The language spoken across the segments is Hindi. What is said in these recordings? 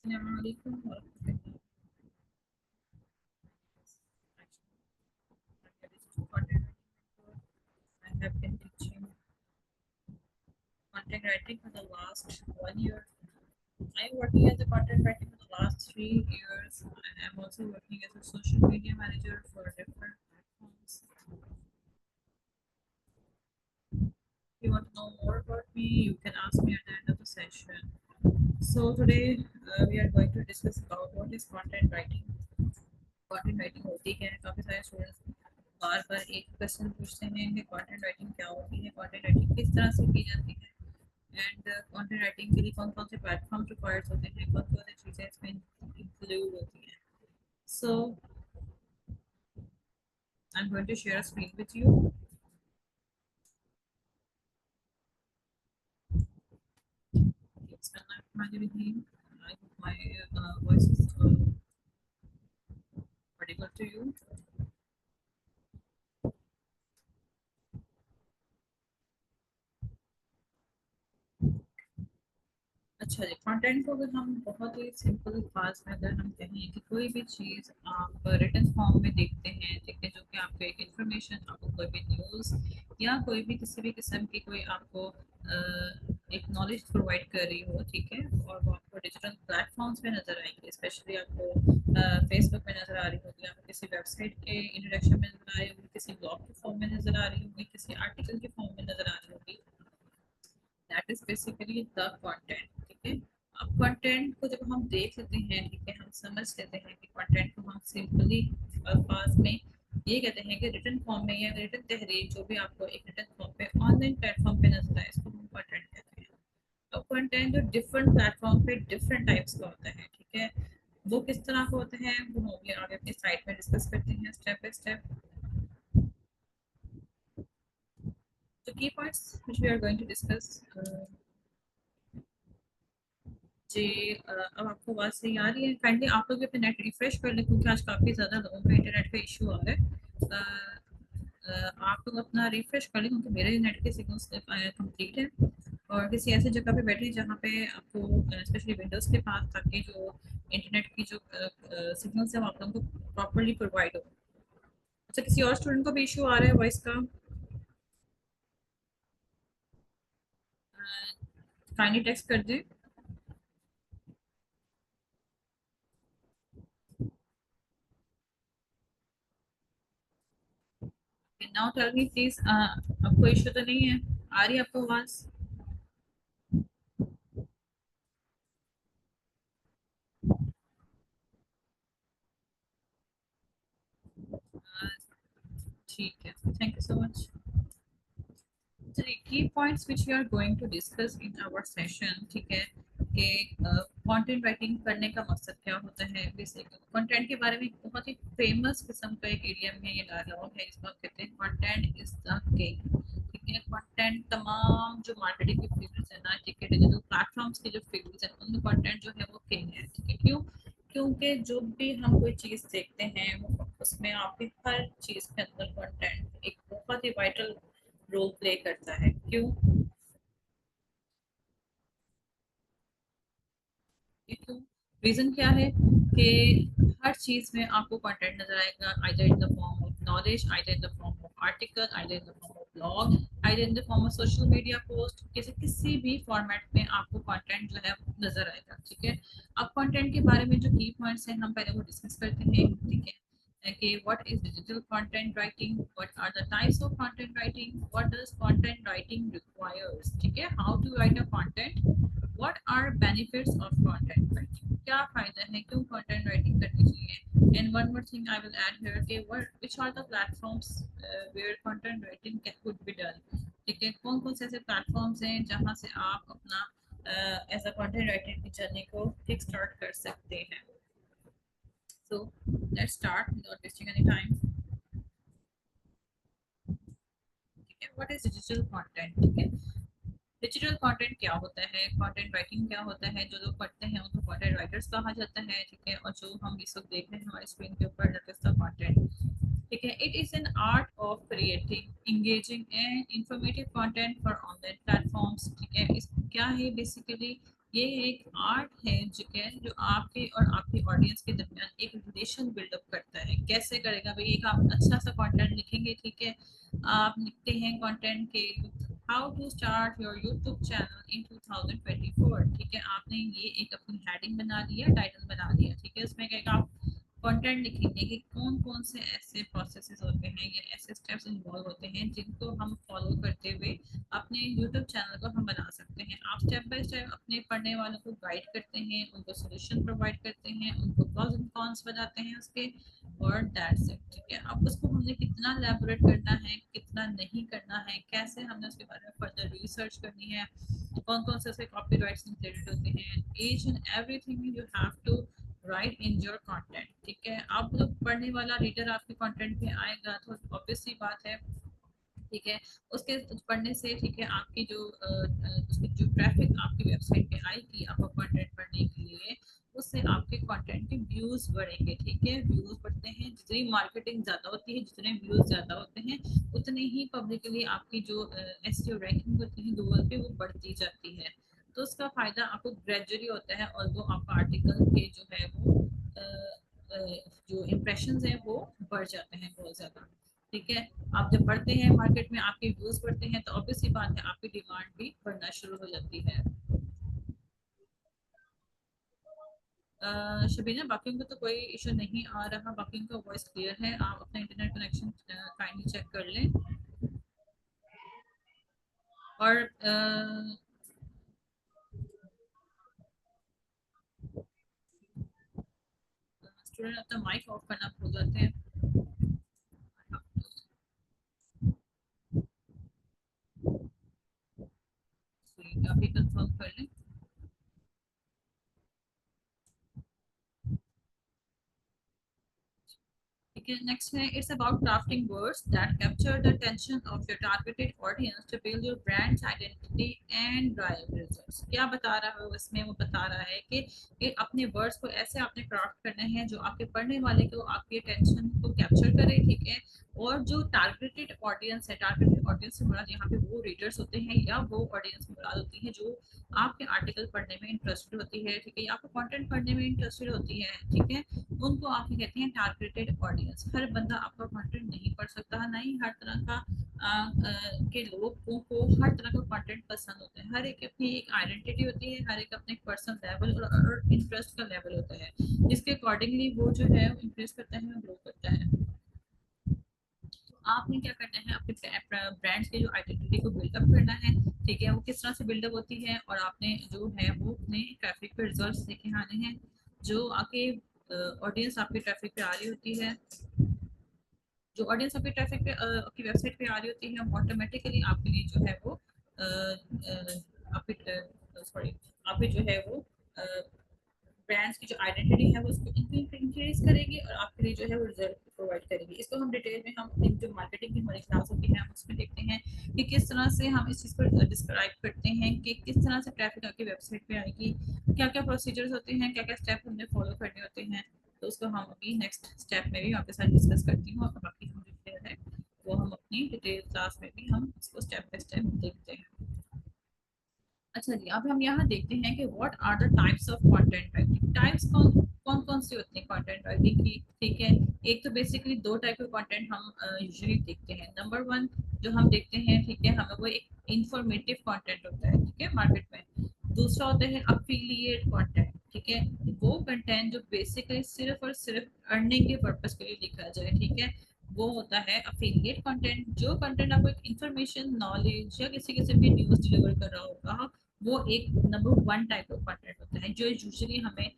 Assalamualaikum warahmatullahi wabarakatuh. I have been teaching content writing for the last 1 year. I am working as a content writing for the last 3 years, and I'm also working as a social media manager for different platforms. If you want to know more about me, you can ask me at the end of the session. So today we are going to discuss about what is content writing. Content writing होती क्या है, काफ़ी सारे स्टूडेंट्स बार बार एक क्वेश्चन पूछते हैं कि कंटेंट राइटिंग क्या होती है, कंटेंट राइटिंग किस तरह से की जाती है, एंड कंटेंट राइटिंग के लिए कौन कौन से प्लेटफॉर्म रिक्वायर्ड होते हैं, कौन कौन सी चीज़ें इसमें इंक्लूड होती हैं. So I am going to share a screen with you. I hope my voice is audible to you. अच्छा जी, कंटेंट को अगर हम बहुत ही सिंपल अल्फाज में अगर हम कहें कि कोई भी चीज़ आप रिटन फॉर्म में देखते हैं, ठीक है, जो कि आपको एक इंफॉर्मेशन, आपको कोई भी न्यूज़ या कोई भी किसी भी किस्म की कोई आपको एक नॉलेज प्रोवाइड कर रही हो, ठीक है, और वो आपको डिजिटल प्लेटफॉर्म्स पे नज़र आएंगे, स्पेशली आपको फेसबुक पे नज़र आ रही होगी, आपको किसी वेबसाइट के इंट्रोडक्शन में नज़र आ रही होगी, किसी ब्लॉग के फॉर्म में नज़र आ रही होगी, किसी आर्टिकल के फॉर्म में नज़र आ रही होगी. That is basically the content. ठीक है, अब कंटेंट को जब हम देख लेते हैं, ठीक है, हम समझ लेते हैं कि कंटेंट को हम सिंपली अल्फाज में ये कहते हैं कि रिटन फॉर्म में या रिटन तहरीर जो भी आपको एक रिटन फॉर्म पे ऑनलाइन प्लेटफॉर्म पे नजर आए, इसको हम कंटेंट कहते हैं. अब कंटेंट जो डिफरेंट प्लेटफॉर्म पे डिफरेंट टाइप्स का होता है, ठीक है, वो किस तरह का होता है वो हम आगे अपनी साइट में डिस्कस करते हैं स्टेप बाय स्टेप. तो key points which we are going to discuss. जी, अब आपको आवाज़ सही आ रही है? काइंडली आप लोग भी अपना नेट रिफ्रेश कर लें, क्योंकि आज काफ़ी ज़्यादा लोगों का इंटरनेट का इशू आ रहा है. आप लोग अपना रिफ्रेश कर लें, क्योंकि मेरे नेट के सिग्नल्स कंप्लीट है, और किसी ऐसी जगह पे बैठे जहाँ पे आपको स्पेशली विंडोज़ के पास, ताकि जो इंटरनेट की जो सिग्नल्स है वो आप लोगों को प्रॉपरली प्रोवाइड हो. अच्छा, किसी और स्टूडेंट को भी इशू आ रहा है वॉइस का? काइंडली टेक्स्ट कर दें. नाउ टेल मी प्लीज, आपको इशू तो नहीं है? आ रही है आपको आवाज़? ठीक है, थैंक यू सो मच. चलिए, की points which we are going to discuss in our session, ठीक है, कि कंटेंट राइटिंग करने का मकसद क्या होता है. बेसिक कंटेंट के बारे में एक बहुत ही फेमस किस्म का एक इडियम है, ये डायलॉग है, इसको कहते हैं कंटेंट इज द किंग. ठीक है, कंटेंट तमाम जो मार्केटिंग की फील्ड्स है ना, ठीक है, डिजिटल प्लेटफॉर्म्स की जो फील्ड्स है उनमें कंटेंट जो है वो किंग है. ठीक है, क्यों? क्योंकि जो भी हम कोई चीज़ देखते हैं वो उसमें आपकी हर चीज़ के अंदर कंटेंट एक बहुत ही वाइटल रोल प्ले करता है. क्यों? ये क्यों? रीजन क्या है कि हर चीज में आपको कंटेंट नजर आएगा, either in the form of knowledge, either in the form of article, either in the form of blog, either in the form of social media post. किसी भी फॉर्मेट में आपको कंटेंट जो है नजर आएगा. ठीक है, अब कंटेंट के बारे में जो की पॉइंट्स हैं हम पहले वो डिस्कस करते हैं. ठीक है, okay, what is digital content writing, what are the types of content writing, what does content writing requires, ठीक है, how to write a content, what are benefits of content writing, क्या फायदा है, क्यों content writing करनी चाहिए. and one more thing I will add here, okay, what which are the platforms where content writing could be done. ठीक है, कौन कौन से ऐसे प्लेटफॉर्म्स हैं जहाँ से आप अपना एज अ कंटेंट राइटर की जर्नी को किक स्टार्ट कर सकते हैं. So let's start without wasting any time. ठीक है, व्हाट इज डिजिटल कंटेंट. ठीक है, डिजिटल कंटेंट क्या होता है, कंटेंट राइटिंग क्या होता है, जो लोग पढ़ते हैं उनको कंटेंट राइटर्स कहा जाता है. ठीक है, और जो हम इस वक्त देख रहे हैं हमारे स्क्रीन के ऊपर, दैट इज द कंटेंट. ठीक है, it is an art of creating engaging and informative content for online platforms. ठीक है, इस क्या है बेसिकली, ये एक आर्ट है जो है, जो आपके और आपके ऑडियंस के दरमियान एक रिलेशन बिल्डअप करता है। कैसे करेगा भाई? एक आप अच्छा सा कंटेंट लिखेंगे, ठीक है, आप लिखते हैं कंटेंट के how to start your YouTube channel in 2024, ठीक है, आपने ये एक अपनी हेडिंग बना लिया, टाइटल बना लिया, ठीक है, उसमें कहेगा आप कंटेंट लिखेंगे कि कौन कौन से ऐसे प्रोसेसेस होते हैं या ऐसे स्टेप्स इन्वॉल्व होते हैं जिनको हम फॉलो करते हुए अपने यूट्यूब चैनल को हम बना सकते हैं। आप स्टेप बाय स्टेप अपने पढ़ने वालों को गाइड करते हैं, उनको सोल्यूशन प्रोवाइड करते हैं, उनको प्रोस एंड कॉन्स बताते हैं उसके, और दैट्स इट, ठीक है। अब उसको हमने कितना एलैबोरेट करना है, कितना नहीं करना है, कैसे हमने उसके बारे में फर्दर रिसर्च करनी है, कौन कौन से उसके कॉपीराइट्स इंक्लूडेड होते हैं, each and everything you have to write in your content, ठीक है। अब जब पढ़ने वाला रीडर आपके कंटेंट पे आएगा तो ऑब्वियस सी बात है, ठीक है, उसके पढ़ने से, ठीक है, आपकी जो उसकी जो ट्रैफिक आपकी वेबसाइट पे आएगी आपका कंटेंट पढ़ने के लिए, उससे आपके कंटेंट के व्यूज बढ़ेंगे, ठीक है। व्यूज बढ़ते हैं, जितनी मार्केटिंग ज्यादा होती है, जितने व्यूज ज्यादा होते हैं, उतने ही पब्लिकली आपकी जो एसईओ रैंकिंग होती है गूगल पे वो बढ़ती जाती है। तो उसका फायदा आपको ग्रेजुअली होता है, और वो आपका आर्टिकल के जो है वो जो इम्प्रेशंस है वो बढ़ जाते हैं बहुत ज्यादा, ठीक है। आप जब बढ़ते हैं मार्केट में, आपके व्यूज बढ़ते हैं, तो ऑब्वियस सी बात है आपकी डिमांड भी बढ़ना शुरू हो जाती है। शबीना, बाकियों को तो कोई इशू नहीं आ रहा, बाकियों का वॉइस क्लियर है। आप अपना इंटरनेट कनेक्शन काइंडली चेक कर लें। और स्टूडेंट अपना माइक ऑफ करना भूल जाते हैं। आप ही कंफर्म कर लें। Okay, next है, it's about crafting words that capture the attention of your targeted audience to build your brand's identity and drive results। क्या बता रहा है इसमें? वो बता रहा है कि अपने वर्ड्स को ऐसे आपने क्राफ्ट करने हैं जो आपके पढ़ने वाले को, आपकी अटेंशन को कैप्चर करे, ठीक है। और जो टारगेटेड ऑडियंस है, टारगेटेड ऑडियंस से मुराद यहाँ पे वो रीडर्स होते हैं या वो ऑडियंस मुराद होती है जो आपके आर्टिकल पढ़ने में इंटरेस्टेड होती है, ठीक है, या आपको कंटेंट पढ़ने में इंटरेस्टेड होती है, ठीक है। उनको आप कहते हैं टारगेटेड ऑडियंस। हर बंदा आपका कंटेंट नहीं पढ़ सकता, ना ही हर तरह का के लोगों को हर तरह का कंटेंट पसंद होता है। हर एक अपनी एक आइडेंटिटी होती है, हर एक अपने पर्सनल लेवल और इंटरेस्ट का लेवल होता है, जिसके अकॉर्डिंगली वो जो है इंप्रेस करता है, ग्रो करता है। आपने क्या करना है, अपने ब्रांड्स की जो आइडेंटिटी को बिल्डअप करना है, ठीक है, वो किस तरह से बिल्डअप होती है, और आपने जो है वो अपने ट्रैफिक पे रिजल्ट्स लेके आने हैं। जो आपके ऑडियंस आपकी ट्रैफिक पे आ रही होती है, जो ऑडियंस आपकी ट्रैफिक पे आपकी वेबसाइट पे आ रही होती है, ऑटोमेटिकली आपके लिए जो है वो आपकी सॉरी आपकी जो है वो ब्रांड्स की जो आइडेंटिटी है वो उसको इंक्रीज करेगी, और आपके लिए जो है वो रिजल्ट प्रोवाइड करेगी। इसको हम डिटेल में हम अपनी जो मार्केटिंग की हमारी क्लास होती है हम उसमें देखते हैं कि किस तरह से हम इस चीज़ को डिस्क्राइब करते हैं कि किस तरह से ट्रैफिक आपकी वेबसाइट पे आएगी, क्या क्या प्रोसीजर्स होते हैं, क्या क्या स्टेप हमें फॉलो करने होते हैं। तो उसको हम अभी नेक्स्ट स्टेप में भी आपके साथ डिस्कस करती हूँ, और बाकी हम जो है वो हम अपनी डिटेल क्लास में भी हम इसको स्टेप बाय स्टेप देखते हैं। अच्छा जी, अब हम यहाँ देखते हैं कि what are the types of content writing. Types कौन कौन कौन सी होती है कंटेंट राइटिंग की, ठीक है। एक तो बेसिकली दो टाइप के कंटेंट हम यूजुअली देखते हैं। नंबर वन जो हम देखते हैं, ठीक है, हमें वो एक इंफॉर्मेटिव कंटेंट होता है, ठीक है, मार्केट में। दूसरा होता है अफिलिएट कंटेंट, ठीक है, वो कंटेंट जो बेसिकली सिर्फ और सिर्फ अर्निंग के पर्पज के लिए लिखा जाए, ठीक है, वो होता है अफिलिएट कंटेंट। जो कंटेंट आपको एक इन्फॉर्मेशन, नॉलेज या किसी किस्म की न्यूज़ डिलीवर कर रहा होगा, वो एक number one type of content होता है जो यूजुअली हमें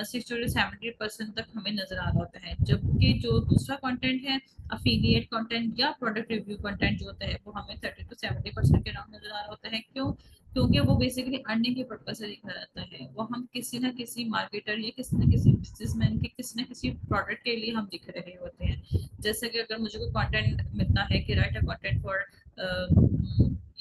60 to 70% तक हमें नजर आ रहा होता है। जबकि जो दूसरा कंटेंट है अफिलिएट कंटेंट या प्रोडक्ट रिव्यू कंटेंट जो होता है वो हमें 30 to 70% के अराउंड नजर आ रहा होता है। क्यों? क्योंकि वो बेसिकली अर्निंग के पर्पज से लिखा जाता है। वो हम किसी ना किसी मार्केटर या किसी ना किसी बिजनेसमैन के किसी ना किसी प्रोडक्ट के लिए हम लिख रहे होते हैं। जैसे कि अगर मुझे कोई कंटेंट मिलता है कि राइट अ कंटेंट फॉर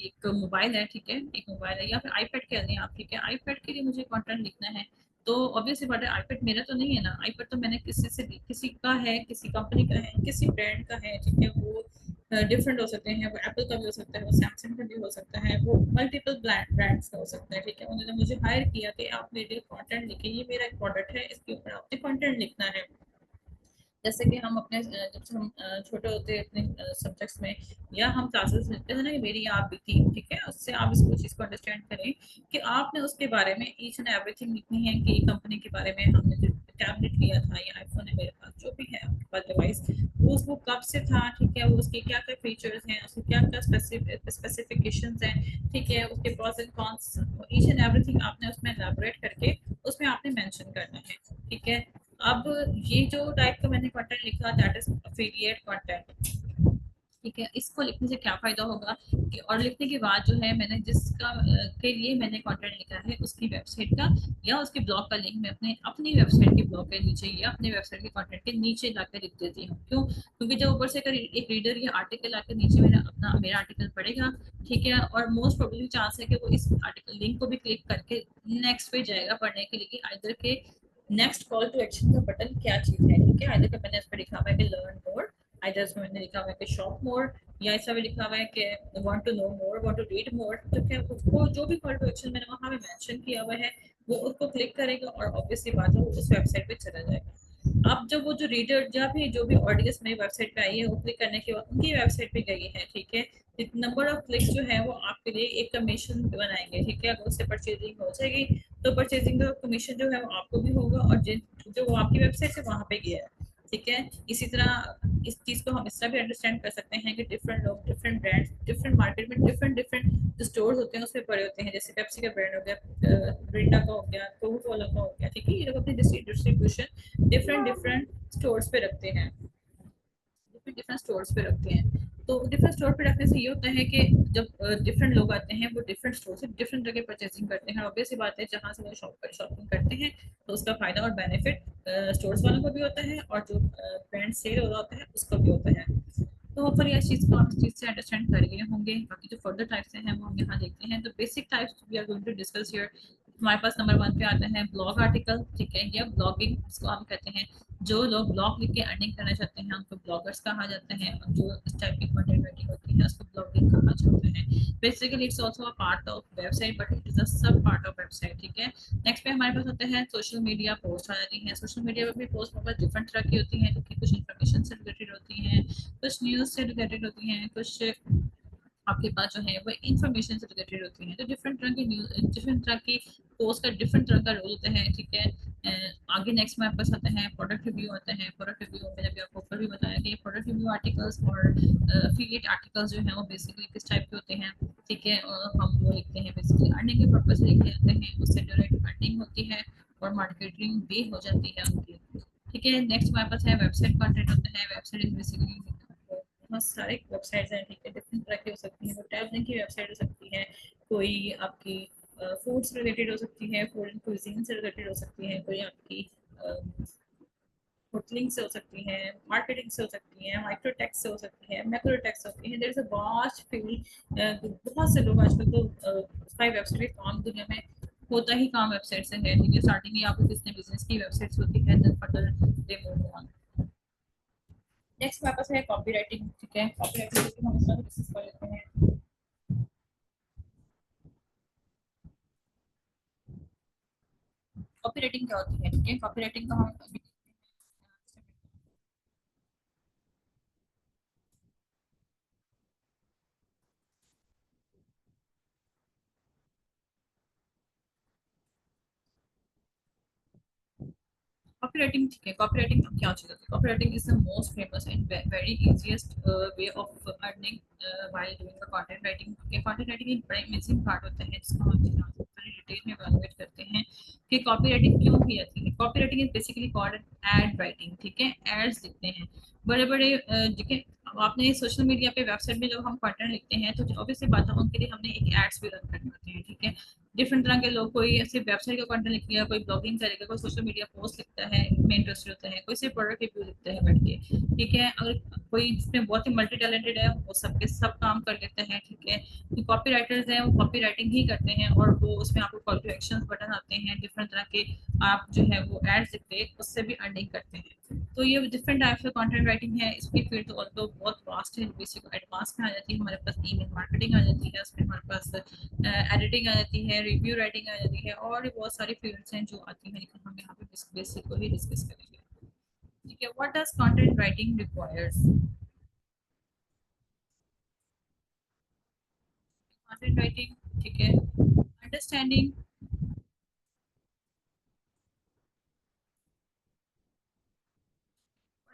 एक मोबाइल है, ठीक है, एक मोबाइल है या फिर आईपैड कह लें आप, ठीक है, आईपैड के लिए मुझे कंटेंट लिखना है, तो ऑब्वियसली बात है आईपैड मेरा तो नहीं है ना, आईपैड तो मैंने किसी से किसी का है, किसी कंपनी का है, किसी ब्रांड का है, ठीक है, वो डिफरेंट हो सकते हैं, वो एप्पल का भी हो सकता है, वो सैमसंग का भी हो सकता है, वो मल्टीपल ब्रांड्स का हो सकता है, ठीक है। उन्होंने मुझे हायर किया कि आप मेरे लिए कंटेंट लिखिए, ये मेरा एक प्रोडक्ट है, इसके ऊपर आपने कंटेंट लिखना है। जैसे कि हम अपने जब से हम छोटे होते हैं अपने सब्जेक्ट्स में, या हम क्लासेस लेते हैं ना कि मेरी आप बीती, ठीक है, उससे आप इसको चीज़ को अंडरस्टैंड करें कि आपने उसके बारे में ईच एंड एवरीथिंग लिखनी है कि कंपनी के बारे में, हमने जो टैबलेट लिया था या आईफोन है मेरे पास, जो भी है आपके पास डिवाइस, वो उसको कब से था, ठीक है, वो उसके क्या क्या फीचर्स हैं, उसके क्या क्या स्पेसिफिकेशंस हैं, ठीक है, उसके pros and cons, each and everything आपने उसमें एलैबोरेट करके उसमें आपने मेंशन करना है, ठीक है। अब ये जो टाइप का मैंने कंटेंट लिखा, दैट इज अफिलिएट कंटेंट, ठीक है। इसको लिखने से क्या फायदा होगा कि, और लिखने के बाद जो है मैंने जिसका के लिए मैंने कंटेंट लिखा है उसकी वेबसाइट का या उसके ब्लॉग का लिंक मैं अपने अपनी वेबसाइट के ब्लॉग के नीचे या अपने वेबसाइट के कंटेंट के नीचे लाकर लिख देती हूँ। क्यों? क्योंकि जब ऊपर से अगर एक रीडर ये आर्टिकल आकर नीचे मेरा आर्टिकल पढ़ेगा, ठीक है, और मोस्ट प्रोबेबली चांस है कि वो इस आर्टिकल लिंक को भी क्लिक करके नेक्स्ट पे जाएगा पढ़ने के लिए, आइदर के नेक्स्ट कॉल टू एक्शन का बटन क्या चीज है, ठीक है। आइदर का मैंने इस पर लिखा हुआ है कि लर्न मोर, आइदर इसमें मैंने लिखा हुआ है कि शॉप मोर, या ऐसा भी लिखा हुआ है कि want to know more, want to read more, तो क्या उसको जो भी कॉल टू एक्शन मैंने वहां पे मेंशन किया हुआ है वो उसको क्लिक करेगा और ऑब्वियसली बात है वो उस वेबसाइट पे चला जाएगा। अब जब वो जो रीडर जब भी जो भी ऑडियंस मेरी वेबसाइट पे आई है वो क्लिक करने के बाद उनकी वेबसाइट पे गई है, ठीक है, नंबर ऑफ क्लिक्स जो है वो आपके लिए एक कमीशन बनाएंगे, ठीक है। अगर उससे परचेजिंग हो जाएगी तो परचेजिंग का कमीशन जो है वो आपको भी होगा, और जो वो आपकी वेबसाइट से वहां पे गया है, ठीक है। इसी तरह इस चीज को हम इस तरह भी अंडरस्टैंड कर सकते हैं कि डिफरेंट लोग, डिफरेंट ब्रांड्स, डिफरेंट मार्केट में डिफरेंट डिफरेंट जो स्टोर्स होते हैं उसमें पड़े होते हैं, जैसे पेप्सी का ब्रांड हो गया, ब्रिंडा का हो गया, कोको कोला का हो गया, ठीक है। ये लोग अपनी डिस्ट्रीब्यूशन डिफरेंट डिफरेंट स्टोर्स पे रखते हैं, डिफरेंट डिफरेंट स्टोर्स पे रखते हैं। तो डिफरेंट स्टोर पे रखने से ये होता है कि जब डिफरेंट लोग आते हैं वो डिफरेंट स्टोर से डिफरेंट जगह परचेसिंग करते हैं, ऑब्वियस सी बात है जहाँ से वो शॉपिंग करते हैं तो उसका फायदा और बेनिफिट स्टोर्स वालों को भी होता है और जो ब्रांड सेल हो रहा होता है उसको भी होता है। तो होपफुली इस चीज़ को आप इस चीज़ से अंडरस्टैंड कर गए होंगे। बाकी जो फर्दर टाइप्स हैं वो हम यहाँ देखते हैं। तो basic types we are going to discuss here. हमारे पास नंबर 1 पे आता है ब्लॉग आर्टिकल, ठीक है, या ब्लॉगिंग इसको हम कहते हैं। जो लोग ब्लॉग लिख के अर्निंग करना चाहते हैं उनको ब्लॉगर्स कहा जाता है, और जो इस टाइप की कंटेंट राइटिंग होती है उसको ब्लॉगिंग कहा जाता है। Basically it's also a part of website but it is a सब पार्ट ऑफ वेबसाइट, ठीक है। नेक्स्ट पे हमारे पास होता है सोशल मीडिया पोस्ट आ जाती है। सोशल मीडिया पर भी पोस्ट मतलब डिफरेंट तरह की होती है, क्योंकि कुछ इन्फॉर्मेशन से रिलेटेड होती हैं, कुछ न्यूज़ से रिलेटेड होती हैं, कुछ आपके पास जो है वो इन्फॉर्मेशन से रिलेटेड होती है। तो डिफरेंट तरह की न्यूज, डिफरेंट तरह की पोस्ट का डिफरेंट तरह का रोल होता है, ठीक है। आगे नेक्स्ट में आपके पास आता है प्रोडक्ट रिव्यू आता है। प्रोडक्ट रिव्यू मैंने अभी आपको ऊपर भी बताया कि प्रोडक्ट रिव्यू आर्टिकल्स और अफिलिएट आर्टिकल्स जो है वो बेसिकली किस टाइप के होते हैं, ठीक है। हम वो लिखते हैं बेसिकली अर्निंग के पर्पज से लिखे जाते हैं, उससे डायरेक्ट अर्निंग होती है और मार्केटिंग भी हो जाती है उनकी, ठीक है। नेक्स्ट हमारे पास है वेबसाइट कंटेंट होता है। वेबसाइट इज बेसिकली बहुत सारे वेबसाइट्स हैं, ठीक है, डिफरेंट तरह की हो सकती है। कोई ट्रैवलिंग की वेबसाइट हो सकती है, कोई आपकी फूड से रिलेटेड हो सकती है, फूड एंड क्विजीन से रिलेटेड हो सकती है, कोई आपकी होटलिंग से हो सकती है, मार्केटिंग से हो सकती है, माइक्रो टैक्स से हो सकती है, मैक्रो टैक्स होती है। There is a vast field. बहुत से लोग आजकल तो फाइव वेबसाइट काम दुनिया में होता ही काम वेबसाइट से है, ठीक है। स्टार्टिंग ही आपको किसने बिजनेस की वेबसाइट्स होती है, then further they move on. Next हमारे पास है कॉपी राइटिंग, ठीक है। कॉपी राइटिंग हम इसका डिस्कस कर लेते हैं। कॉपी राइटिंग क्या होती है, ठीक है। कॉपी राइटिंग का हम कॉपी राइटिंग, ठीक है। कॉपी राइटिंग क्या चीज़ होती है? Copywriting is the most famous and very easiest way of earning while doing the content writing, ठीक है। कंटेंट राइटिंग एक बड़ा अमेजिंग पार्ट होता है जिसको हम यहाँ पर डिटेल में इवैल्यूएट करते हैं कि कॉपी राइटिंग क्यों की जाती है। Copywriting is basically called ad writing, ठीक है। एड्स लिखते हैं बड़े बड़े, ठीक है। अब आपने सोशल मीडिया पे वेबसाइट में जब हम कंटेंट लिखते हैं तो ऑब्वियसली बात है उनके लिए हमने एक एड्स भी रन करने होते हैं, ठीक है। डिफरेंट तरह के लोग, कोई ऐसे वेबसाइट का कंटेंट लिख लिया, कोई ब्लॉगिंग करेगा, कोई सोशल मीडिया पोस्ट लिखता है में इंटरेस्टेड होता है, कोई सिर्फ प्रोडक्ट रिव्यू लिखता है बैठ के, ठीक है। अगर कोई जिसमें बहुत ही मल्टी टैलेंटेड है वो सबके सब काम कर लेते हैं, ठीक है। जो कॉपी राइटर्स हैं वो कॉपी राइटिंग ही करते हैं, और वो उसमें आपको कॉल टू एक्शन बटन आते हैं डिफरेंट तरह के, आप जो है वो एड्स दिखते हैं, उससे भी अर्निंग करते हैं। तो ये different types of content writing है। इसकी फील्ड तो बहुत वास्ट है, बेसिक एडवांस में आ जाती है। हमारे पास ईमेल मार्केटिंग आ जाती है, उसमें हमारे पास एडिटिंग आ जाती है, रिव्यू राइटिंग आ जाती है, और भी बहुत सारी फील्ड्स हैं जो आती हैं, लेकिन हम यहाँ पे बेसिक को ही डिस्कस करेंगे, ठीक है। What does content writing requires? Content writing, ठीक है, understanding,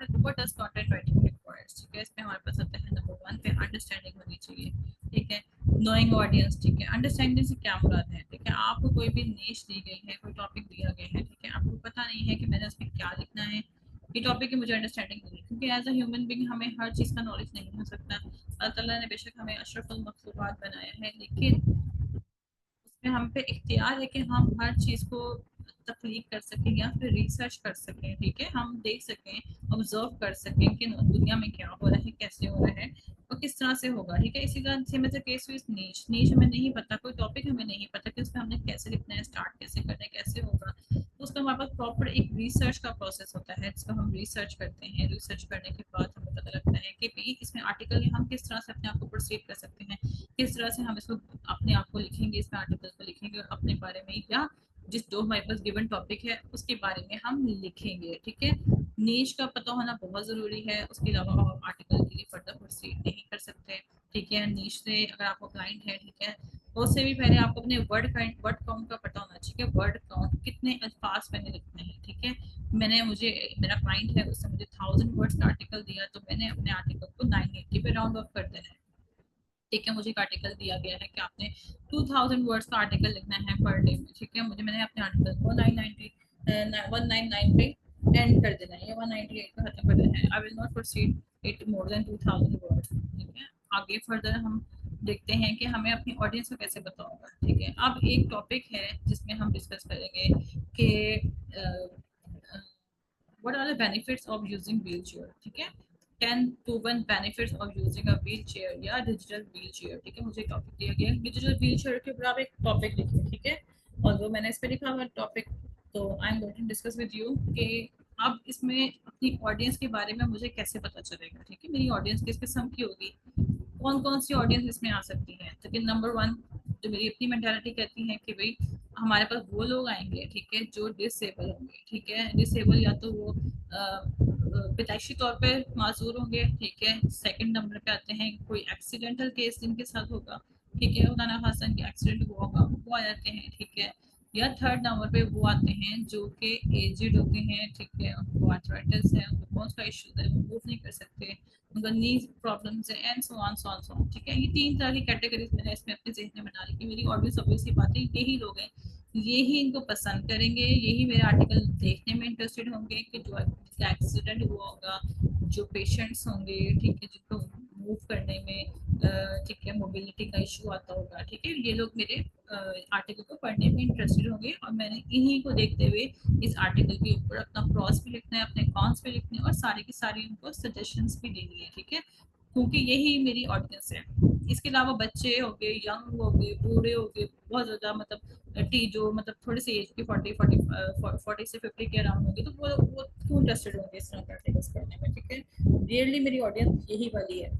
what does content writing requires, ठीक है। इसमें हमारे पास आता है नंबर 1 पे अंडरस्टैंडिंग होनी चाहिए, ठीक है। नोइंग ऑडियंस, ठीक है। अंडरस्टैंडिंग से क्या मुराद है, ठीक है। आपको कोई भी नीश दी गई है, कोई टॉपिक दिया गया है, ठीक है, आपको पता नहीं है कि मैंने उसमें क्या लिखना है, ये टॉपिक की मुझे अंडरस्टैंडिंग नहीं है, क्योंकि एज अ ह्यूमन बीइंग हमें हर चीज़ का नॉलेज नहीं हो सकता। अल्लाह ताला ने बेशक हमें अशरफुल मखलूक़ात बनाया है, लेकिन उसमें हम पे इख्तियार है कि हम हर चीज़ को तख्लीक कर सकें या फिर रिसर्च कर सकें, ठीक है। हम देख सकें, ऑब्जर्व कर सकें कि दुनिया में क्या हो रहा है, कैसे हो रहा है, और किस तरह से होगा, ठीक है। इसी तरह से मतलब केस विज नीच, नीच हमें नहीं पता, कोई टॉपिक हमें नहीं पता कि उसमें हमने कैसे लिखना है, स्टार्ट कैसे करना है, कैसे होगा, तो उसका हमारे पास प्रॉपर एक रिसर्च का प्रोसेस होता है, जिसको हम रिसर्च करते हैं। रिसर्च करने के बाद हमें पता लगता है कि भाई इसमें आर्टिकल हम किस तरह से अपने आप को प्रोसीड कर सकते हैं, किस तरह से हम इसको अपने आप को लिखेंगे, इसमें आर्टिकल को लिखेंगे अपने बारे में, या जिस जो हमारे पास गिवन टॉपिक है उसके बारे में हम लिखेंगे, ठीक है। नीश का पता होना बहुत ज़रूरी है, उसके अलावा आप आर्टिकल के लिए फर्दर प्रोसीड नहीं कर सकते, ठीक है। नीश से अगर आपको क्लाइंट है, ठीक है, तो उससे भी पहले आपको अपने वर्ड काउंट का पता होना चाहिए, वर्ड काउंट कितने अल्फाज मैंने लिखने हैं, ठीक है। मुझे मेरा क्लाइंट है, उसने मुझे 1000 वर्ड्स का आर्टिकल दिया, तो मैंने अपने आर्टिकल को 980 पे राउंड ऑफ कर देना है, ठीक है। मुझे एक आर्टिकल दिया गया है कि आपने 2000 वर्ड्स का आर्टिकल लिखना है पर डे में, ठीक है। मैंने अपने आर्टिकल को 199 पे एंड कर देना है, या 198 पे खत्म कर देना है। I will not proceed it more than 2000 words, ठीक है। आगे फर्दर हम देखते हैं कि हमें अपनी ऑडियंस को कैसे पता होगा, ठीक है। अब एक टॉपिक है जिसमें हम डिस्कस करेंगे कि what are the benefits of using wheelchair, ठीक है। 10 proven benefits of using a wheelchair या डिजिटल व्हीलचेयर, ठीक है। मुझे टॉपिक दिया गया है डिजिटल व्हीलचेयर के ऊपर, आप एक टॉपिक लिखिए, ठीक है। और जो मैंने इस पे लिखा हुआ टॉपिक, तो I am going to discuss with you कि अब इसमें अपनी ऑडियंस के बारे में मुझे कैसे पता चलेगा, ठीक है। मेरी ऑडियंस किस किस्म की होगी, कौन कौन सी ऑडियंस इसमें आ सकती है, तो कि नंबर 1 जो मेरी अपनी मेंटालिटी कहती है कि भाई हमारे पास वो लोग आएंगे, ठीक है, जो डिसेबल होंगे, ठीक है। डिसेबल या तो वो पैदाइशी तौर पे माजूर होंगे, ठीक है। सेकंड नंबर पे आते हैं कोई एक्सीडेंटल केस जिनके साथ होगा, ठीक है, खुदा ना खास्ता की एक्सीडेंट हुआ होगा, वो आ जाते हैं, ठीक है। या थर्ड नंबर पे वो आते हैं जो कि एजिड होते हैं, ठीक है, उनको आर्थराइटिस है, उनको बोन्स का इश्यूज है, वो मूव नहीं कर सकते, उनका नी प्रॉब्लम्स है, एंड सो ऑन, ठीक है। ये 3 तरह की कैटेगरीज मैंने इसमें अपने ज़हन में बना ली कि मेरी ऑडियंस ऑब्वियसली बात है यही लोग हैं, यही इनको पसंद करेंगे, यही मेरे आर्टिकल देखने में इंटरेस्टेड होंगे, कि जो एक्सीडेंट हुआ होगा, जो पेशेंट्स होंगे, ठीक है, जिनको मूव करने में ठीक है मोबिलिटी का इशू आता होगा, ठीक है, ये लोग मेरे आर्टिकल को पढ़ने में इंटरेस्टेड होंगे, और मैंने इन्हीं को देखते हुए इस आर्टिकल के ऊपर अपना प्रॉस भी लिखना है, अपने कॉन्स भी लिखने हैं, और सारी की सारी उनको सजेशंस भी देनी है, ठीक है, क्योंकि यही मेरी ऑडियंस है। इसके अलावा बच्चे हो गए, यंग हो गए, बूढ़े हो गए, बहुत ज़्यादा मतलब टी जो मतलब थोड़ी सी एज के 40 से 50 के अराउंड होंगे, तो वो क्यों इंटरेस्टेड होंगे इस तरह के आर्टिकल्स पढ़ने में, ठीक है। रियरली मेरी ऑडियंस यही वाली है,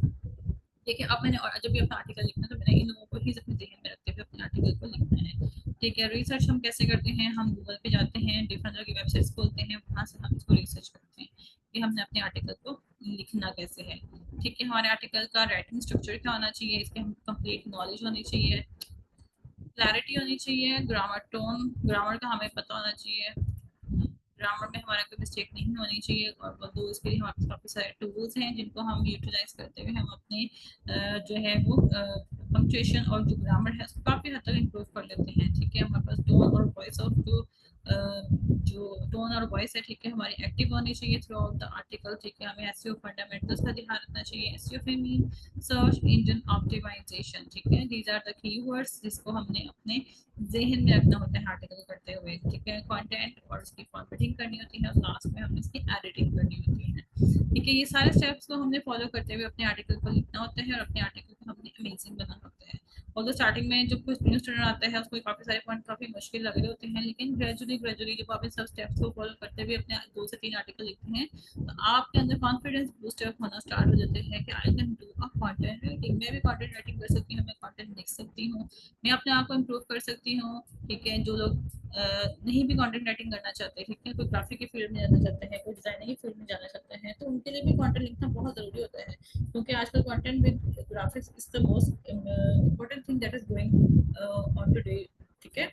ठीक है। अब मैंने जब भी अपना आर्टिकल लिखना है, तो मैंने इन लोगों को ही अपने जहन में रखते हुए अपने आर्टिकल को लिखना है, ठीक है। रिसर्च हम कैसे करते हैं, हम गूगल पे जाते हैं, डिफरेंट तरह की वेबसाइट्स खोलते हैं, वहाँ से हम इसको रिसर्च करते हैं कि हमने अपने आर्टिकल को लिखना कैसे है, ठीक है। हमारे आर्टिकल का राइटिंग स्ट्रक्चर क्या होना चाहिए, इसकी हम कंप्लीट नॉलेज होनी चाहिए, क्लैरिटी होनी चाहिए, ग्रामर टोन, ग्रामर का हमें पता होना चाहिए, ग्रामर में हमारा कोई मिस्टेक नहीं होनी चाहिए, और दो इसके लिए हमारे पास काफ़ी सारे टूल्स हैं जिनको हम यूटिलाइज करते हुए हम अपने जो है वो पंक्चुएशन और जो ग्रामर है उसको काफ़ी हद तक इम्प्रूव कर लेते हैं, ठीक है। हमारे पास टोन और वॉइस ऑफ जो जो टोन और वॉइस है, ठीक है, हमारी एक्टिव होनी चाहिए थ्रू आउट द आर्टिकल, ठीक है। हमें एसईओ फंडामेंटल्स का ध्यान रखना चाहिए। एसईओ पे मीन सर्च इंजन ऑप्टिमाइजेशन, ठीक है। दीज आर द कीवर्ड्स जिसको हमने अपने जहन में रखना होता है आर्टिकल करते हुए, ठीक है। कंटेंट और उसकी फॉर्मेटिंग करनी होती है और लास्ट में हमें इसकी एडिटिंग करनी होती है, ठीक है। ये सारे स्टेप्स को हमने फॉलो करते हुए अपने आर्टिकल को लिखना होता है और अपने आर्टिकल को हमने अमेजिंग बनाना होता है। और तो स्टार्टिंग में जब कोई न्यू स्टूडेंट आता है उसको काफ़ी सारे पॉइंट काफ़ी मुश्किल लग रहे होते हैं, लेकिन ग्रेजुअली ग्रेजुअली जब आप इन सब स्टेप्स को फॉलो करते हुए अपने 2 से 3 आर्टिकल लिखते हैं तो आपके अंदर कॉन्फिडेंस बूस्ट अप होना स्टार्ट हो जाते हैं कि I can do a content writing. मैं भी कंटेंट राइटिंग कर सकती हूँ, मैं कंटेंट लिख सकती हूँ, मैं अपने आप को इम्प्रूव कर सकती हूँ, ठीक है। जो लोग नहीं भी कंटेंट राइटिंग करना चाहते, ठीक है, कोई ग्राफिक की फील्ड में जाना चाहते हैं, कोई डिजाइनिंग की फील्ड में जाना चाहते हैं, तो उनके लिए भी कंटेंट लिखना बहुत जरूरी होता है, क्योंकि आजकल content with graphics is the most important thing that is going on today, ठीक है,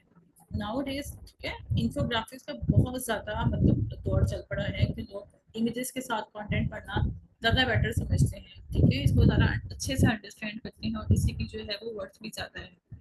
नाउ डेज, ठीक है। इन्फोग्राफिक्स का बहुत ज्यादा मतलब दौर चल पड़ा है कि लोग इमेजेस के साथ कंटेंट पढ़ना ज़्यादा बेटर समझते हैं, ठीक है, इसको ज़्यादा अच्छे से अंडरस्टैंड करते हैं और इसी की जो है वो वर्थ भी ज़्यादा है।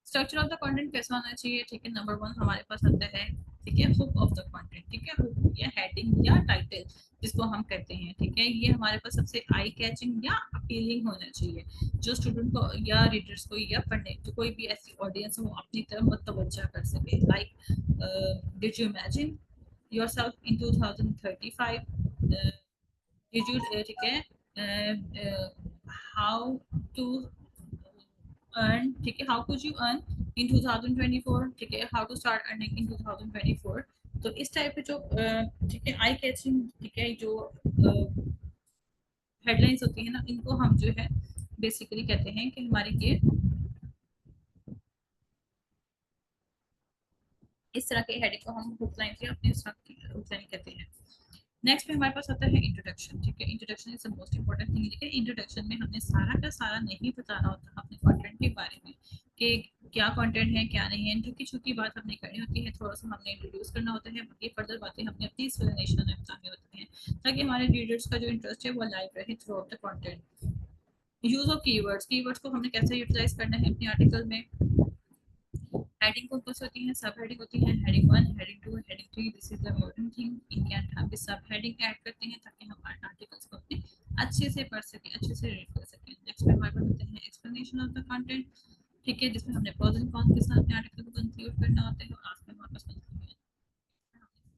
स्ट्रक्चर ऑफ द कंटेंट कैसा होना चाहिए, ठीक है। नंबर 1 हमारे पास आता है, ठीक है, हुक ऑफ द कंटेंट, ठीक है। हुक या हेडिंग या टाइटल जिसको हम कहते हैं, ठीक है, ये हमारे पास सबसे आई कैचिंग या अपीलिंग होना चाहिए, जो स्टूडेंट को या रीडर्स को या पढ़ने जो कोई भी ऐसी ऑडियंस हो अपनी तरफ मुतवज्जा कर सके। Like did you imagine yourself in 2035, did you, ठीक है, हाउ टू earn, ठीक है, how could you earn in 2024, ठीक है, how to start earning in 2024। तो इस टाइप के जो ठीक है आई कैचिंग, ठीक है, जो हेडलाइंस होती है ना, इनको हम जो है बेसिकली कहते हैं कि हमारी ये इस तरह के हेडिंग को हम हुक लाइन से अपने हुक लाइन कहते हैं। नेक्स्ट में हमारे पास आता है इंट्रोडक्शन, ठीक है। Introduction is the most important thing, लेकिन इंट्रोडक्शन में हमने सारा का सारा नहीं बताना होता अपने कंटेंट के बारे में कि क्या कंटेंट है क्या नहीं है, छुकी छुकी बात हमने करनी होती है, थोड़ा सा हमने इंट्रोड्यूस करना होता है, बाकी फर्दर बातें हमने अपनी एक्सप्लेनेशन में बतानी होती हैं ताकि हमारे रीडर्स का जो इंटरेस्ट है वो लाइव रहे through out the content. Use of keywords, keywords को हमने कैसे यूटिलाइज करना है अपने आर्टिकल में। हेडिंग कौन कौन सी होती है, सब हेडिंग होती है, heading 1, heading 2, heading 3, this is the important thing. इनके अंदर हम सब हेडिंग ऐड करते हैं ताकि हम आर्टिकल्स को अपने अच्छे से पढ़ सकें, अच्छे से रीड कर सकें। नेक्स्ट में हमारे पास होते हैं एक्सप्लेनेशन ऑफ द कंटेंट, ठीक है, जिसमें हमने प्रोस एंड कॉन्स के साथ अपने आर्टिकल को कंक्लूड करना होता है और लास्ट में हमारे पास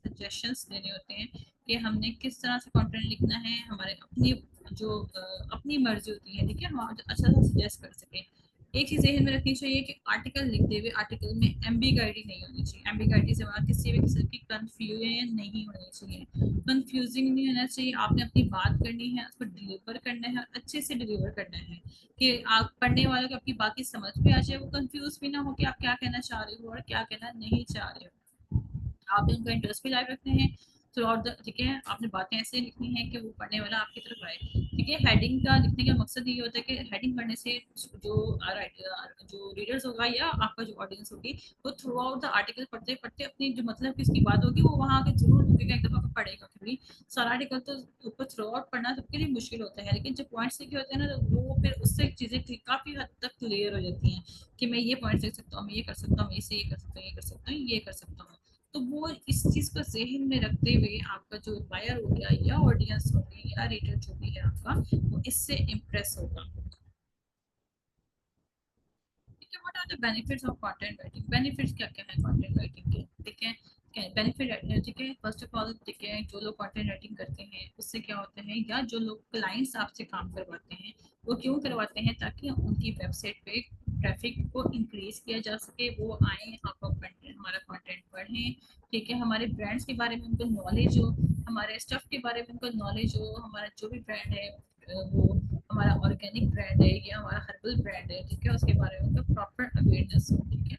सजेशंस देने होते हैं कि हमने किस तरह से कंटेंट लिखना है, हमारे अपनी जो अपनी मर्जी होती है, ठीक है, हम अच्छा सा सजेस्ट कर सकें। एक चीज़ जहन में रखनी चाहिए कि आर्टिकल लिखते हुए आर्टिकल में एम्बिग्विटी नहीं होनी चाहिए। एम्बिग्विटी से हमारा किसी भी किस्म की कंफ्यूजन नहीं होनी चाहिए, कंफ्यूजिंग नहीं होना चाहिए। आपने अपनी बात करनी है, उसको डिलीवर करना है और अच्छे से डिलीवर करना है कि आप पढ़ने वालों को आपकी बात की समझ भी आ जाए, वो कंफ्यूज भी ना हो कि आप क्या कहना चाह रहे हो और क्या कहना नहीं चाह रहे हो। आपने उनका इंटरेस्ट भी लाइव रखने हैं थ्रू आउट द, ठीक है, आपने बातें ऐसे लिखनी है कि वो पढ़ने वाला आपकी तरफ आए, ठीक है। हेडिंग का लिखने का मकसद ये होता है कि हेडिंग पढ़ने से जो जो रीडर्स होगा या आपका जो ऑडियंस होगी वो थ्रू आउट द आर्टिकल पढ़ते पढ़ते अपनी जो मतलब की उसकी बात होगी वो वहाँ आके जरूर रुकेगा, एक दफा पढ़ेगा, क्योंकि सारा आर्टिकल तो ऊपर थ्रू आउट पढ़ना सबके लिए मुश्किल होता है, लेकिन जब पॉइंट्स लिखे होते हैं ना तो वो फिर उससे चीज़ें काफ़ी हद तक क्लियर हो जाती हैं कि मैं ये पॉइंट लिख सकता हूँ, मैं ये कर सकता हूँ, इससे ये कर सकता हूँ, ये कर सकता हूँ, ये कर सकता हूँ। तो वो इस चीज़ को ज़हन में रखते हुए आपका जो बायर हो गया या ऑडियंस होगी या रीडर जो भी है आपका, वो इससे इम्प्रेस होगा, ठीक है। What are the benefits of content writing, benefits क्या क्या है कंटेंट राइटिंग के, ठीक है। बेनिफिट, ठीक है, फर्स्ट ऑफ ऑल, ठीक है, जो लोग कंटेंट राइटिंग करते हैं उससे क्या होता है, या जो लोग क्लाइंट्स आपसे काम करवाते हैं वो क्यों करवाते हैं, ताकि उनकी वेबसाइट पे ट्रैफिक को इंक्रीज किया जा सके, वो आए, आपका कंटेंट, हमारा कंटेंट पढ़ें, ठीक है, हमारे ब्रांड्स के बारे में उनको नॉलेज हो, हमारे स्टफ के बारे में उनको नॉलेज हो, हमारा जो भी ब्रांड है वो हमारा ऑर्गेनिक ब्रांड है या हमारा हर्बल ब्रांड है, ठीक है, उसके बारे में उनको प्रॉपर अवेयरनेस हो, ठीक है।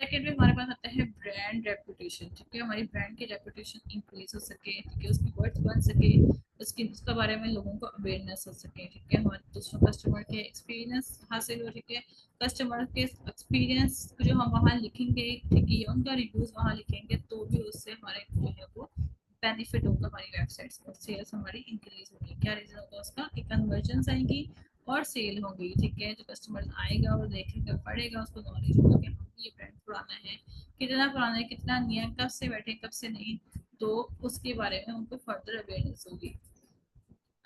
सेकेंड में हमारे पास आता है ब्रांड रेपुटेशन, ठीक है, हमारी ब्रांड की रेपुटेशन इंक्रीज हो सके, ठीक है, उसकी वर्थ बन सके, उसकी उसके बारे में लोगों को अवेयरनेस हो सके, ठीक है, हमारे दूसरों कस्टमर के एक्सपीरियंस हासिल हो, ठीक है, कस्टमर के एक्सपीरियंस जो हम वहाँ लिखेंगे, ठीक है, उनका रिव्यूज वहाँ लिखेंगे तो भी उससे हमारे जो है वो बेनिफिट होगा, हमारी वेबसाइट्स पर सेल्स हमारी इंक्रीज होगी। क्या रीजन होगा उसका, कि कन्वर्जन आएंगी और सेल होगी, ठीक है, जो कस्टमर आएगा और देखेगा पढ़ेगा उसको नॉलेज होगा कि हाँ ये ब्रांड पुराना है, कितना पुराना है, कितना नया, कब से बैठे कब से नहीं, तो उसके बारे में उनको फर्दर अवेयरनेस होगी,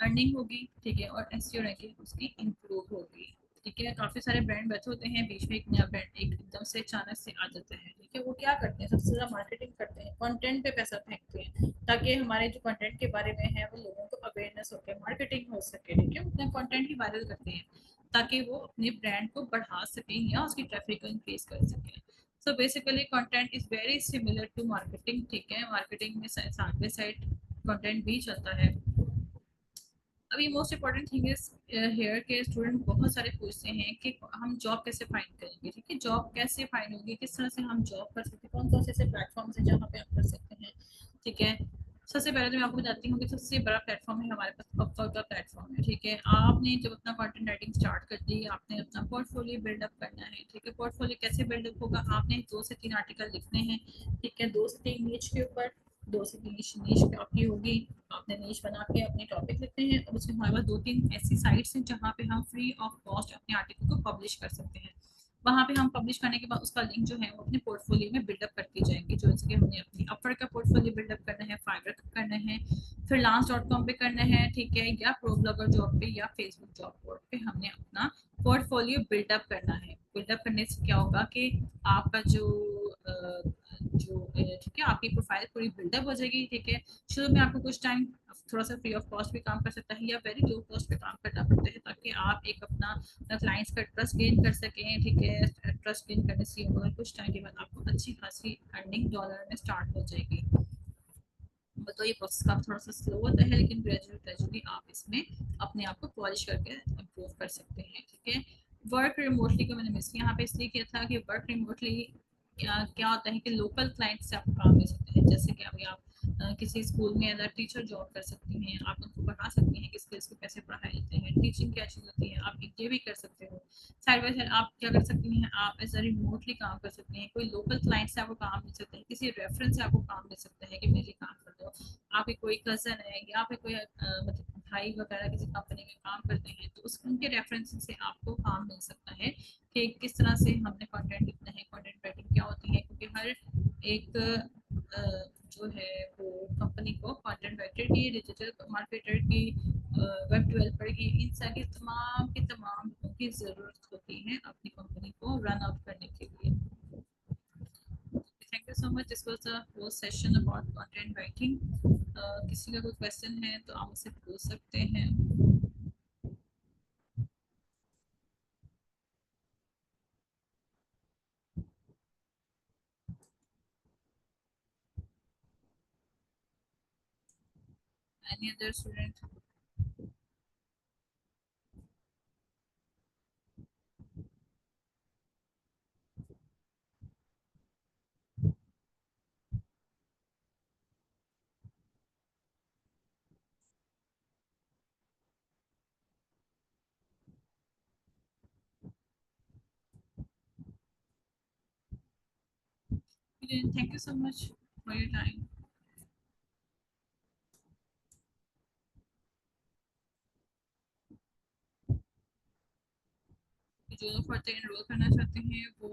अर्निंग होगी, ठीक है, और एसईओ रैंकिंग उसकी इंप्रूव होगी, ठीक है। काफी सारे ब्रांड बैठे होते हैं, बीच में एक नया ब्रांड एक एकदम से अचानक से आ जाता है, ठीक है। वो क्या करते हैं, सबसे ज्यादा मार्केटिंग करते हैं, कंटेंट पे पैसा फेंकते हैं, ताकि हमारे जो कंटेंट के बारे में है वो लोगों को अवेयरनेस हो के मार्केटिंग हो सके, ठीक है। अपना कंटेंट ही वायरल करते हैं ताकि वो अपने ब्रांड को बढ़ा सकें या उसकी ट्रैफिक को इंक्रीज कर सकें। So basically content is very similar to marketing, ठीक है। मार्केटिंग में साइड बाय साइड कंटेंट भी चलता है। अभी most important thing is here के स्टूडेंट बहुत सारे पूछते हैं कि हम जॉब कैसे फाइंड करेंगे, ठीक है। जॉब कैसे फाइंड होगी, किस तरह से हम जॉब कर सकते हैं, कौन कौन से ऐसे प्लेटफॉर्म है जहाँ पे आप कर सकते हैं, ठीक है। सबसे पहले तो मैं आपको बताती हूँ कि सबसे बड़ा प्लेटफॉर्म है हमारे पास अपवर्क का प्लेटफॉर्म है, ठीक है। आपने जब अपना कंटेंट राइटिंग स्टार्ट कर दी, आपने अपना पोर्टफोलियो बिल्डअप करना है, ठीक है। पोर्टफोलियो कैसे बिल्डअप होगा, आपने 2 से 3 आर्टिकल लिखने हैं, ठीक है, 2 से 3 नीच के ऊपर, 2 से 3 नीच आपकी होगी, आपने नीच बना के अपने टॉपिक लिखते हैं, और उसके हमारे पास 2-3 ऐसी साइट्स हैं जहाँ पे हम फ्री ऑफ कॉस्ट अपने आर्टिकल को पब्लिश कर सकते हैं। वहाँ पे हम पब्लिश करने के बाद उसका लिंक जो है वो अपने पोर्टफोलियो में बिल्डअप करके जाएंगे, जो जैसे कि हमने अपनी अपवर्क का पोर्टफोलियो बिल्डअप करना है, फाइवर का करना है, freelance.com पे करना है, ठीक है, या प्रो ब्लॉगर जॉब पे या फेसबुक जॉब बोर्ड पे हमने अपना पोर्टफोलियो बिल्डअप करना है। बिल्डअप करने से क्या होगा कि आपका ठीक है, आपकी प्रोफाइल पूरी बिल्डअप हो जाएगी, ठीक है। शुरू में आपको कुछ टाइम थोड़ा सा फ्री ऑफ कॉस्ट भी काम कर सकता है या वेरी लो कॉस्ट पे काम करना पड़ता है, ताकि आप एक अपना क्लाइंट्स का ट्रस्ट गेन कर सकें, ठीक है। ट्रस्ट गेन करने से होगा कुछ टाइम के बाद आपको अच्छी खासी अर्निंग डॉलर में स्टार्ट हो जाएगी। तो ये प्रोसेस काफी थोड़ा सा स्लो होता है, लेकिन ग्रेजुअली ग्रेजुअली आप इसमें अपने आप को पॉलिश करके इम्प्रूव कर सकते हैं, ठीक है। वर्क रिमोटली को मैंने मिस यहाँ पे इसलिए किया था कि वर्क रिमोटली क्या होता है कि लोकल क्लाइंट से आप काम ले सकते हैं, जैसे कि अभी आप किसी स्कूल में अदर टीचर जॉब कर सकती हैं, आप उनको पढ़ा सकती हैं कि स्किल्स को कैसे पढ़ाए जाते हैं, टीचिंग क्या चीज़ होती है, आप ये भी कर सकते हो। साइड बाय साइड आप क्या कर सकती हैं, आप एज अ रिमोटली काम कर सकते हैं, कोई लोकल क्लाइंट से आपको काम मिल सकता है, किसी रेफरेंस से आपको काम मिल सकता है कि मेरे लिए काम कर दो। आपके कोई कजन है या फिर कोई मतलब भाई वगैरह किसी कंपनी में काम करते हैं, तो उस उनके रेफरेंस से आपको काम मिल सकता है कि किस तरह से हमने कंटेंट लिखना है, कंटेंट राइटिंग क्या होती है, क्योंकि हर एक जो है वो कंपनी को कंटेंट राइटर की, डिजिटल मार्केटर की, वेब डेवलपर की, इन सारी तमाम की तमाम लोगों की ज़रूरत होती है अपनी कंपनी को रन आउट करने के लिए। Thank you so much, this was the whole session about content writing. किसी का कोई क्वेश्चन है तो आप मुझसे पूछ सकते हैं। Any other student? Thank you so much for your time. जो फर्दर एनरोल करना चाहते हैं वो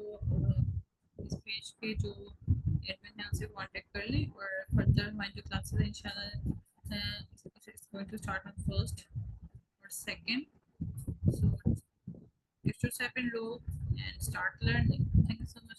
इस पेज के जो एडमिन है उनसे कांटेक्ट कर लें, और फर्दर हमारी जो क्लासेस हैं इंशाल्लाह it's going to start on first और second, so you should step enroll and start learning. Thank you so much.